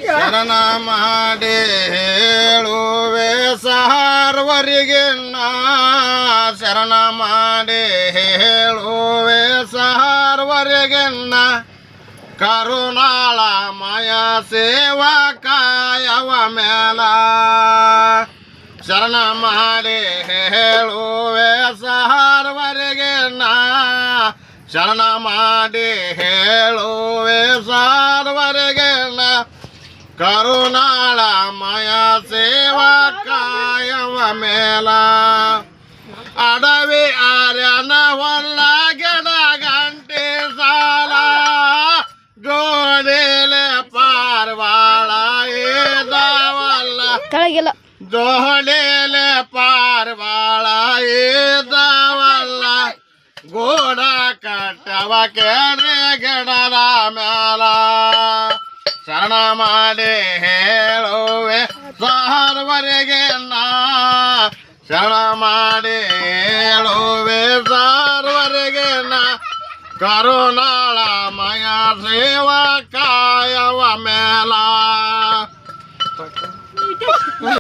ಶರಣ ಮಾಡಿ ಹೇಳುವೆ ಸಾರ್ವರಿಗೆ ನಾ ಶರಣ ಮಾಡಿ ಹೇಳುವೆ ಸಾರ್ವರಿಗೆ ನಾ ಕರುಣಾಳ ಮಯ ಸೇವಾ ಕಾಯವ ಮೇಲ ಶರಣ ಮಾಡಿ ಹೇಳುವೆ ಸಾರ್ವರಿಗೆ ನಾ ಶರಣ ಮಾಡಿ ಹೇಳುವೆ ಸಾರ್ವರಿಗೆ ನಾ ಕರುಣಾಳ ಮಯ ಸೇವಾ ಕಾಯವ ಮೇಲ ಅಡವಿ ಆರ್ಯನ ಹೊಲ್ಲ ಗಿಡ ಗಂಟೆ ಸಾಲ ಜೋಡಿಲೆ ಪಾರ್ವಾಳ ಏದವಲ್ಲ ಕೆಳಗಿಲ್ಲ ಜೋಡಿಲೆ ಪಾರ್ವಾಳ ಏದವಲ್ಲ ಗೋಡ ಕಟ್ಟವ ಕೆರೆ ಗಿಡದ ಮೇಲ ಶರಣ ಮಾಡಿ ಹೇಳುವೆ ಸಾರ್ವರಿಗೆ ನಾ ಶರಣ ಮಾಡಿ ಹೇಳುವೆ ಸಾರ್ವರಿಗೆ ನಾ ಕರುಣಾಳ ಮಯ ಸೇವಾ ಕಾಯವ ಮೇಲ